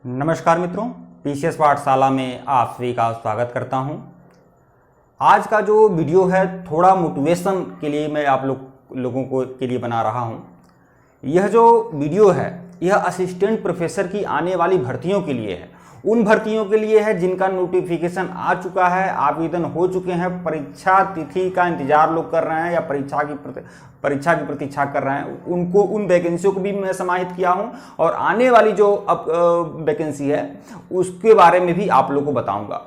नमस्कार मित्रों, पीसीएस पाठशाला में आप सभी का स्वागत करता हूं। आज का जो वीडियो है थोड़ा मोटिवेशन के लिए मैं आप लोगों को के लिए बना रहा हूं। यह जो वीडियो है यह असिस्टेंट प्रोफेसर की आने वाली भर्तियों के लिए है। उन भर्तियों के लिए है जिनका नोटिफिकेशन आ चुका है, आवेदन हो चुके हैं, परीक्षा तिथि का इंतजार लोग कर रहे हैं या परीक्षा की प्रतीक्षा कर रहे हैं। उनको उन वैकेंसियों को भी मैं समाहित किया हूं और आने वाली जो अब वैकेंसी है उसके बारे में भी आप लोगों को बताऊंगा।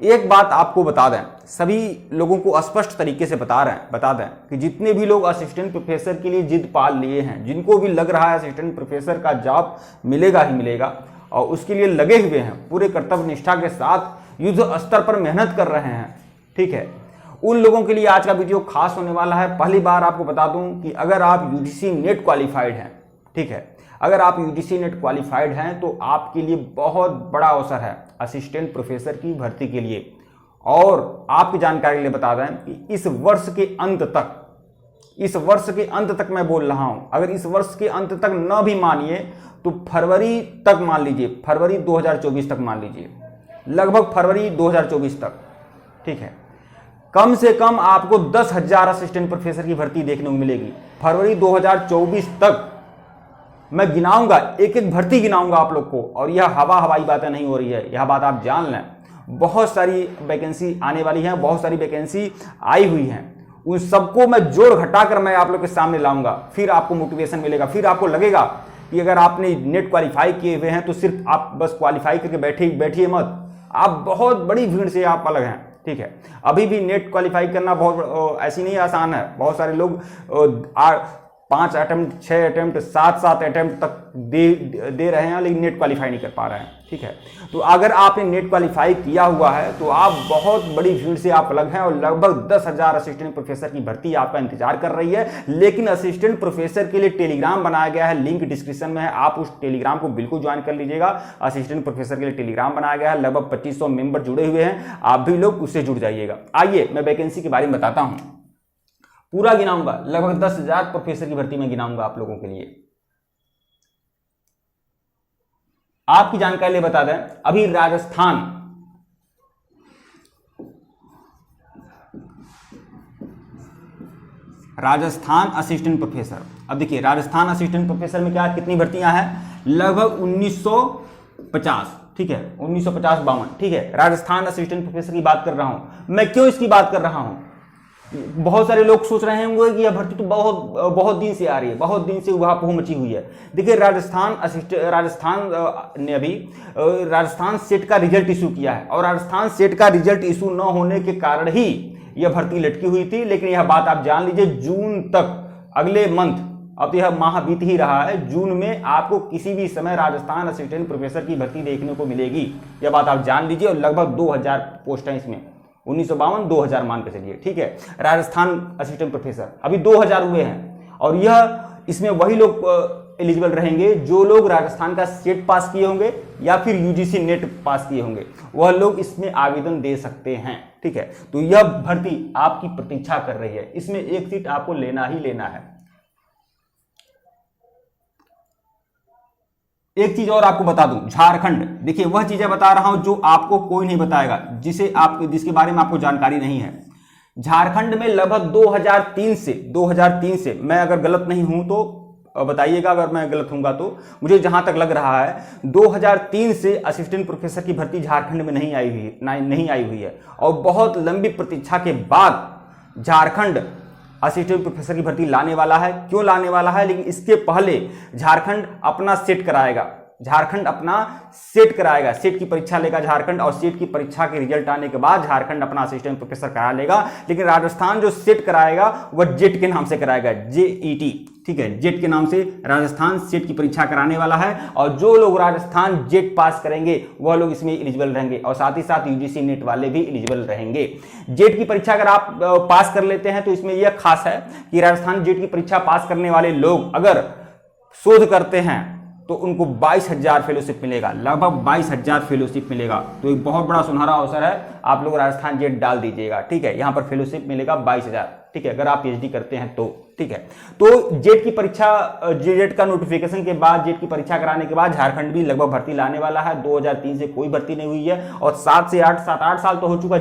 एक बात आपको बता दें, सभी लोगों को स्पष्ट तरीके से बता दें कि जितने भी लोग असिस्टेंट प्रोफेसर के लिए जिद पाल लिए हैं, जिनको भी लग रहा है असिस्टेंट प्रोफेसर का जॉब मिलेगा ही मिलेगा और उसके लिए लगे हुए हैं, पूरे कर्तव्य निष्ठा के साथ युद्ध स्तर पर मेहनत कर रहे हैं, ठीक है, उन लोगों के लिए आज का वीडियो खास होने वाला है। पहली बार आपको बता दूं कि अगर आप यूजीसी नेट क्वालिफाइड हैं, ठीक है, अगर आप यूजीसी नेट क्वालिफाइड हैं तो आपके लिए बहुत बड़ा अवसर है असिस्टेंट प्रोफेसर की भर्ती के लिए। और आपकी जानकारी के लिए बता दें कि इस वर्ष के अंत तक मैं बोल रहा हूं, अगर इस वर्ष के अंत तक न भी मानिए तो फरवरी तक मान लीजिए, फरवरी 2024 तक मान लीजिए, लगभग फरवरी 2024 तक, ठीक है, कम से कम आपको 10,000 असिस्टेंट प्रोफेसर की भर्ती देखने को मिलेगी। फरवरी 2024 तक मैं गिनाऊंगा, एक एक भर्ती गिनाऊंगा आप लोग को। और यह हवाई बातें नहीं हो रही है, यह बात आप जान लें। बहुत सारी वैकेंसी आने वाली है, बहुत सारी वैकेंसी आई हुई हैं, उन सबको मैं जोड़ घटाकर मैं आप लोग के सामने लाऊंगा। फिर आपको मोटिवेशन मिलेगा, फिर आपको लगेगा कि अगर आपने नेट क्वालिफाई किए हुए हैं तो सिर्फ आप बस क्वालिफाई करके बैठिए मत, आप बहुत बड़ी भीड़ से आप अलग हैं, ठीक है। अभी भी नेट क्वालिफाई करना बहुत ऐसी नहीं आसान है। बहुत सारे लोग 5 अटेम्प्ट, 6 अटेम्प्ट, 7 अटेम्प्ट तक दे रहे हैं लेकिन नेट क्वालिफाई नहीं कर पा रहे हैं, ठीक है। तो अगर आपने नेट क्वालिफाई किया हुआ है तो आप बहुत बड़ी भीड़ से आप अलग हैं और लगभग 10,000 असिस्टेंट प्रोफेसर की भर्ती आपका इंतजार कर रही है। लेकिन असिस्टेंट प्रोफेसर के लिए टेलीग्राम बनाया गया है, लिंक डिस्क्रिप्शन में है, आप उस टेलीग्राम को बिल्कुल ज्वाइन कर लीजिएगा। असिस्टेंट प्रोफेसर के लिए टेलीग्राम बनाया गया है, लगभग 2500 मेंबर जुड़े हुए हैं, आप भी लोग उससे जुड़ जाइएगा। आइए मैं वैकेंसी के बारे में बताता हूं, पूरा गिनाऊंगा, लगभग 10,000 प्रोफेसर की भर्ती में गिनाऊंगा आप लोगों के लिए। आपकी जानकारी लिए बता दें, अभी राजस्थान असिस्टेंट प्रोफेसर, अब देखिए राजस्थान असिस्टेंट प्रोफेसर में क्या कितनी भर्तियां हैं, लगभग 1950, ठीक है, 1950-52, ठीक है। राजस्थान असिस्टेंट प्रोफेसर की बात कर रहा हूं मैं। क्यों इसकी बात कर रहा हूं? बहुत सारे लोग सोच रहे होंगे कि यह भर्ती तो बहुत दिन से आ रही है, बहुत दिन से उहापोह मची हुई है। देखिए राजस्थान ने अभी राजस्थान सेट का रिजल्ट इशू किया है और राजस्थान सेट का रिजल्ट इशू न होने के कारण ही यह भर्ती लटकी हुई थी। लेकिन यह बात आप जान लीजिए, जून तक, अगले मंथ, अब तो यह माह बीत ही रहा है, जून में आपको किसी भी समय राजस्थान असिस्टेंट प्रोफेसर की भर्ती देखने को मिलेगी, यह बात आप जान लीजिए। और लगभग 2,000 पोस्ट हैं इसमें, 1952-2000 मान के चलिए, ठीक है। राजस्थान असिस्टेंट प्रोफेसर अभी 2000 हुए हैं और यह इसमें वही लोग एलिजिबल रहेंगे जो लोग राजस्थान का सेट पास किए होंगे या फिर यूजीसी नेट पास किए होंगे, वह लोग इसमें आवेदन दे सकते हैं, ठीक है। तो यह भर्ती आपकी प्रतीक्षा कर रही है, इसमें एक सीट आपको लेना ही लेना है। एक चीज और आपको बता दूं, झारखंड, देखिए वह चीजें बता रहा हूं जो आपको कोई नहीं बताएगा, जिसके बारे में आपको जानकारी नहीं है। झारखंड में लगभग 2003 से मैं अगर गलत नहीं हूं तो बताइएगा, अगर मैं गलत हूंगा तो, मुझे जहां तक लग रहा है 2003 से असिस्टेंट प्रोफेसर की भर्ती झारखंड में नहीं आई हुई है और बहुत लंबी प्रतीक्षा के बाद झारखंड असिस्टेंट प्रोफेसर की भर्ती लाने वाला है। क्यों लाने वाला है? लेकिन इसके पहले झारखंड अपना सेट कराएगा, सेट की परीक्षा लेगा झारखंड और सेट की परीक्षा के रिजल्ट आने के बाद झारखंड अपना असिस्टेंट प्रोफेसर करा लेगा। लेकिन राजस्थान जो सेट कराएगा वह जेट के नाम से कराएगा, जेईटी, ठीक है, जेट के नाम से राजस्थान सेट की परीक्षा कराने वाला है। और जो लोग राजस्थान जेट पास करेंगे वह लोग इसमें एलिजिबल रहेंगे और साथ ही साथ यूजीसी नेट वाले भी एलिजिबल रहेंगे। जेट की परीक्षा अगर आप पास कर लेते हैं तो इसमें यह खास है कि राजस्थान जेट की परीक्षा पास करने वाले लोग अगर शोध करते हैं तो उनको 22,000 फेलोशिप मिलेगा, लगभग 22,000 फेलोशिप मिलेगा। तो एक बहुत बड़ा सुनहरा अवसर है, आप लोग राजस्थान जेट डाल दीजिएगा, ठीक है। यहां पर फेलोशिप मिलेगा 22,000, ठीक है, अगर आप पीएचडी करते हैं तो, ठीक है। तो जेट की परीक्षा, जेट का नोटिफिकेशन के बाद, जेट की परीक्षा कराने के बाद झारखंड भी लगभग भर्ती लाने वाला है। 2003 से कोई भर्ती नहीं हुई है और 7 8 साल तो हो चुका,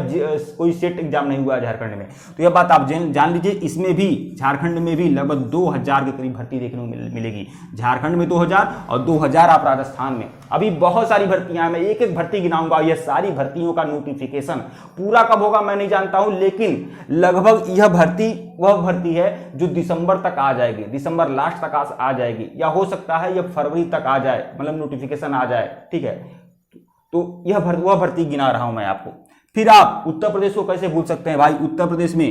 कोई सेट एग्जाम नहीं हुआ है झारखंड में। तो यह बात आप जान लीजिए। इसमें भी झारखंड में भी लगभग 2000 के करीब भर्ती देखने को मिलेगी। झारखंड में 2000 और 2000 आप राजस्थान में। अभी बहुत सारी भर्तियां, मैं एक एक भर्ती गिनाऊंगा। यह सारी भर्तियों का नोटिफिकेशन पूरा कब होगा मैं नहीं जानता हूं, लेकिन लगभग यह भर्ती वह भर्ती है जो दिसंबर तक आ जाएगी, दिसंबर लास्ट तक आ जाएगी, या हो सकता है यह फरवरी तक आ जाए, मतलब नोटिफिकेशन आ जाए। ठीक है, तो यह वह भर्ती गिना रहा हूं मैं आपको। फिर आप उत्तर प्रदेश को कैसे भूल सकते हैं भाई? उत्तर प्रदेश में,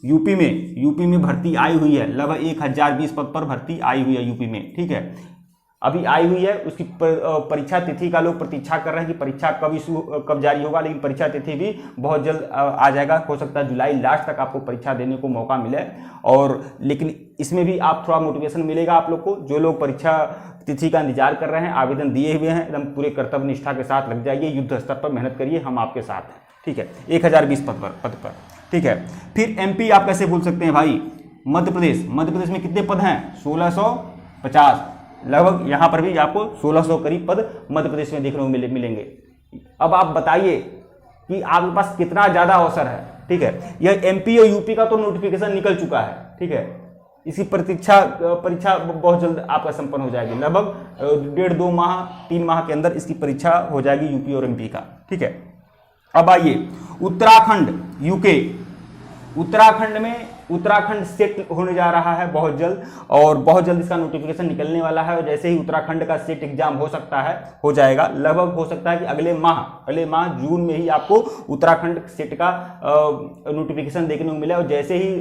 यूपी में भर्ती आई हुई है। लगभग 1020 पद पर भर्ती आई हुई है यूपी में। ठीक है, अभी आई हुई है। उसकी परीक्षा तिथि का लोग प्रतीक्षा कर रहे हैं कि परीक्षा कब जारी होगा, लेकिन परीक्षा तिथि भी बहुत जल्द आ जाएगा। हो सकता है जुलाई लास्ट तक आपको परीक्षा देने को मौका मिले। और लेकिन इसमें भी आप थोड़ा मोटिवेशन मिलेगा आप लोग को। जो लोग परीक्षा तिथि का इंतजार कर रहे हैं, आवेदन दिए हुए हैं, एकदम पूरे कर्तव्य निष्ठा के साथ लग जाइए, युद्ध स्तर पर मेहनत करिए, हम आपके साथ हैं। ठीक है, 1020 पद पर। ठीक है, फिर एमपी आप कैसे भूल सकते हैं भाई? मध्य प्रदेश में कितने पद हैं? 1650। लगभग यहाँ पर भी आपको 1600 करीब पद मध्य प्रदेश में देखने को मिलेंगे। अब आप बताइए कि आपके पास कितना ज़्यादा अवसर है। ठीक है, यह एमपी और यूपी का तो नोटिफिकेशन निकल चुका है। ठीक है, इसकी परीक्षा बहुत जल्द आपका संपन्न हो जाएगी। लगभग 1.5-2 माह 3 माह के अंदर इसकी परीक्षा हो जाएगी यूपी और एमपी का। ठीक है, अब आइए उत्तराखंड, यूके। उत्तराखंड सेट होने जा रहा है बहुत जल्द, और बहुत जल्द इसका नोटिफिकेशन निकलने वाला है। और जैसे ही उत्तराखंड का सेट एग्जाम हो जाएगा, लगभग हो सकता है कि अगले माह जून में ही आपको उत्तराखंड सेट का नोटिफिकेशन देखने को मिले। और जैसे ही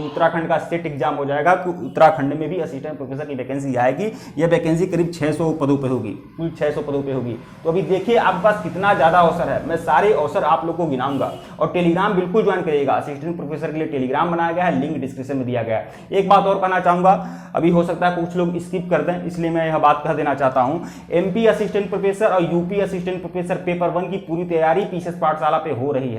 उत्तराखंड का सेट एग्जाम हो जाएगा तो उत्तराखंड में भी असिस्टेंट प्रोफेसर की वैकेंसी आएगी। यह वैकेंसी करीब 600 पदों पर होगी, कुल 600 पदों पर होगी। तो अभी देखिए आपके पास कितना ज़्यादा अवसर है। मैं सारे अवसर आप लोग को गिनाऊंगा। और टेलीग्राम बिल्कुल ज्वाइन करिएगा। असिस्टेंट प्रोफेसर के लिए टेलीग्राम बनाया गया है, लिंक डिस्क्रिप्शन में दिया गया है। एक बात और कहना चाहूंगा, अभी हो सकता है कुछ लोग स्किप कर दें, इसलिए मैं यह बात कह देना चाहता हूं। एमपी असिस्टेंट प्रोफेसर और यूपी असिस्टेंट प्रोफेसर पेपर 1 की पूरी तैयारी पीसीएस पाठशाला पे हो रही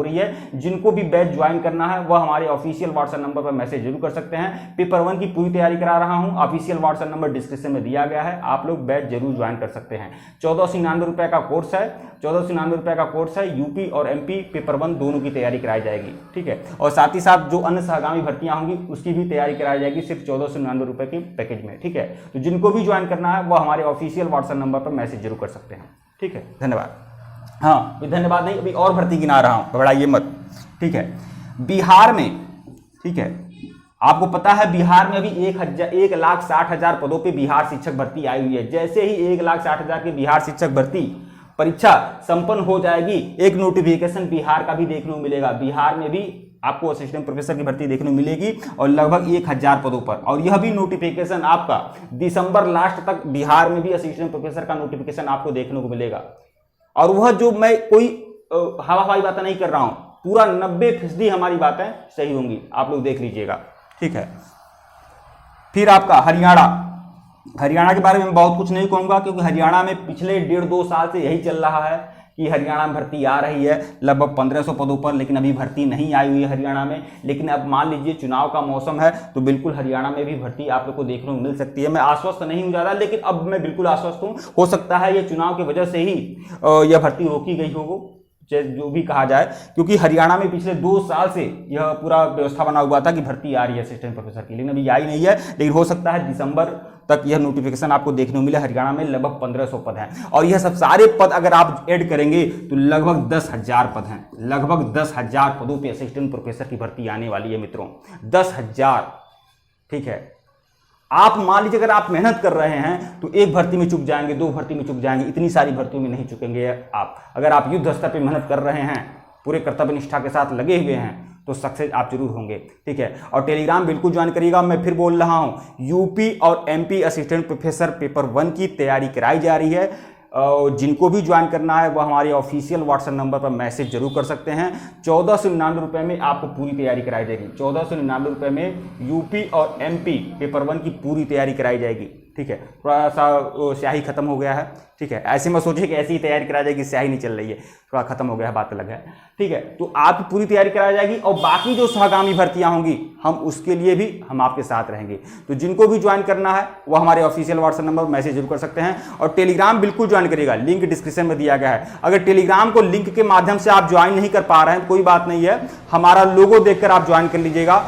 है। जिनको भी बैच ज्वाइन करना है वह हमारे ऑफिशियल व्हाट्सएप नंबर पर मैसेज जरूर कर सकते हैं। पेपर 1 की पूरी तैयारी करा रहा हूं, ऑफिशियल व्हाट्सएप नंबर डिस्क्रिप्शन में दिया गया है। आप लोग बैच जरूर ज्वाइन कर सकते हैं। 1499 रुपए का कोर्स है। 1499 रुपए का कोर्स है। यूपी और एमपी पेपर 1 दोनों की तैयारी कराई जाएगी। ठीक है, और साथ ही साथ जो अन्य सहगामी भर्तियां होंगी उसकी भी तैयारी कराई जाएगी, सिर्फ 1499 रुपए के पैकेज में। ठीक है, तो जिनको भी ज्वाइन करना है वह हमारे ऑफिशियल व्हाट्सएप नंबर पर मैसेज जरूर कर सकते हैं। ठीक है, धन्यवाद। हाँ, धन्यवाद नहीं, अभी और भर्ती गिना रहा हूं, घबराइए मत। ठीक है, बिहार में, ठीक है, आपको पता है बिहार में अभी 1,60,000 पदों पे बिहार शिक्षक भर्ती आई हुई है। जैसे ही 1,60,000 की बिहार शिक्षक भर्ती परीक्षा संपन्न हो जाएगी, एक नोटिफिकेशन बिहार का भी देखने को मिलेगा। बिहार में भी आपको असिस्टेंट प्रोफेसर की भर्ती देखने को मिलेगी और लगभग 1000 पदों पर। और यह भी नोटिफिकेशन आपका दिसंबर लास्ट तक बिहार में भी असिस्टेंट प्रोफेसर का नोटिफिकेशन आपको देखने को मिलेगा। और वह जो मैं कोई हवाई बातें नहीं कर रहा हूं, पूरा 90% हमारी बातें सही होंगी, आप लोग देख लीजिएगा। ठीक है, फिर आपका हरियाणा के बारे में बहुत कुछ नहीं कहूंगा, क्योंकि हरियाणा में पिछले 1.5-2 साल से यही चल रहा है कि हरियाणा में भर्ती आ रही है लगभग 1500 पदों पर, लेकिन अभी भर्ती नहीं आई हुई है हरियाणा में। लेकिन अब मान लीजिए चुनाव का मौसम है तो बिल्कुल हरियाणा में भी भर्ती आप लोग को देखने को मिल सकती है। मैं आश्वस्त नहीं हूँ ज़्यादा, लेकिन अब मैं बिल्कुल आश्वस्त हूँ। हो सकता है ये चुनाव की वजह से ही यह भर्ती रोकी गई हो, जो भी कहा जाए, क्योंकि हरियाणा में पिछले 2 साल से यह पूरा व्यवस्था बना हुआ था कि भर्ती आ रही है असिस्टेंट प्रोफेसर की, लेकिन अभी आई नहीं है। लेकिन हो सकता है दिसंबर तक यह नोटिफिकेशन आपको देखने को मिले। हरियाणा में लगभग 1500 पद हैं, और यह सब सारे पद अगर आप ऐड करेंगे तो लगभग 10,000 पद हैं। लगभग 10,000 पदों पे असिस्टेंट प्रोफेसर की भर्ती आने वाली है मित्रों, 10,000। ठीक है, आप मान लीजिए अगर आप मेहनत कर रहे हैं तो एक भर्ती में चुक जाएंगे, 2 भर्ती में चुक जाएंगे, इतनी सारी भर्तियों में नहीं चुकेंगे आप। अगर आप युद्ध स्तर पर मेहनत कर रहे हैं, पूरे कर्तव्य निष्ठा के साथ लगे हुए हैं, तो सक्सेस आप जरूर होंगे। ठीक है, और टेलीग्राम बिल्कुल ज्वाइन करिएगा। मैं फिर बोल रहा हूं, यूपी और एमपी असिस्टेंट प्रोफेसर पेपर 1 की तैयारी कराई जा रही है। जिनको भी ज्वाइन करना है वह हमारे ऑफिशियल व्हाट्सएप नंबर पर मैसेज जरूर कर सकते हैं। 1499 रुपये में आपको पूरी तैयारी कराई जाएगी। 1499 रुपये में यूपी और एमपी पेपर 1 की पूरी तैयारी कराई जाएगी। ठीक है, थोड़ा सा स्याही खत्म हो गया है, ठीक है, ऐसे मत सोचिए कि ऐसी ही तैयारी कराई जाएगी, स्याही नहीं चल रही है, थोड़ा खत्म हो गया है, बात अलग है। ठीक है, तो आपकी पूरी तैयारी कराई जाएगी और बाकी जो सहगामी भर्तियां होंगी हम उसके लिए भी हम आपके साथ रहेंगे। तो जिनको भी ज्वाइन करना है वो हमारे ऑफिशियल व्हाट्सएप नंबर पर मैसेज जरूर कर सकते हैं और टेलीग्राम बिल्कुल ज्वाइन करिएगा, लिंक डिस्क्रिप्शन में दिया गया है। अगर टेलीग्राम को लिंक के माध्यम से आप ज्वाइन नहीं कर पा रहे हैं कोई बात नहीं है, हमारा लोगो देखकर आप ज्वाइन कर लीजिएगा,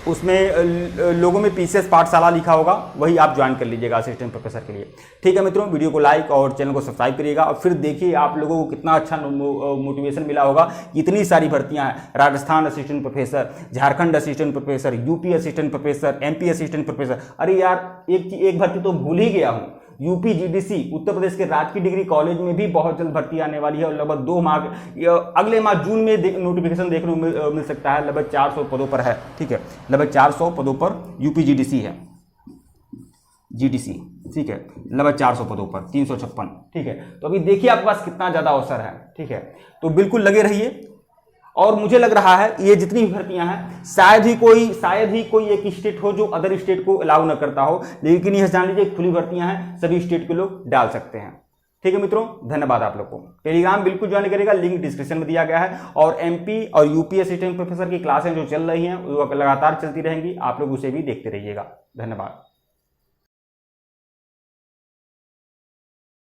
उसमें लोगों में पीसीएस पाठशाला लिखा होगा, वही आप ज्वाइन कर लीजिएगा असिस्टेंट प्रोफेसर के लिए। ठीक है मित्रों, वीडियो को लाइक और चैनल को सब्सक्राइब करिएगा और फिर देखिए आप लोगों को कितना अच्छा मोटिवेशन मिला होगा। इतनी सारी भर्तियां हैं, Rajasthan assistant professor, Jharkhand assistant professor, UP assistant professor, MP assistant professor. अरे यार एक भर्ती तो भूल ही गया हूँ, यूपी जीडीसी उत्तर प्रदेश के राजकीय डिग्री कॉलेज में भी बहुत जल्द भर्ती आने वाली है और लगभग 2 माह अगले माह जून में नोटिफिकेशन देखने को मिल सकता है। लगभग 400 पदों पर है। ठीक है, लगभग 400 पदों पर यूपी जीडीसी है, जीडीसी। ठीक है, लगभग 400 पदों पर 356। ठीक है, तो अभी देखिए आपके पास कितना ज्यादा अवसर है। ठीक है, तो बिल्कुल लगे रहिए और मुझे लग रहा है ये जितनी भी भर्तियां हैं शायद ही कोई एक स्टेट हो जो अदर स्टेट को अलाउ न करता हो, लेकिन यह जान लीजिए खुली भर्तियां हैं, सभी स्टेट के लोग डाल सकते हैं। ठीक है मित्रों, धन्यवाद आप लोग को। टेलीग्राम बिल्कुल ज्वाइन करेगा, लिंक डिस्क्रिप्शन में दिया गया है और एमपी और यूपी असिस्टेंट प्रोफेसर की क्लासें जो चल रही हैं वो लगातार चलती रहेंगी, आप लोग उसे भी देखते रहिएगा। धन्यवाद।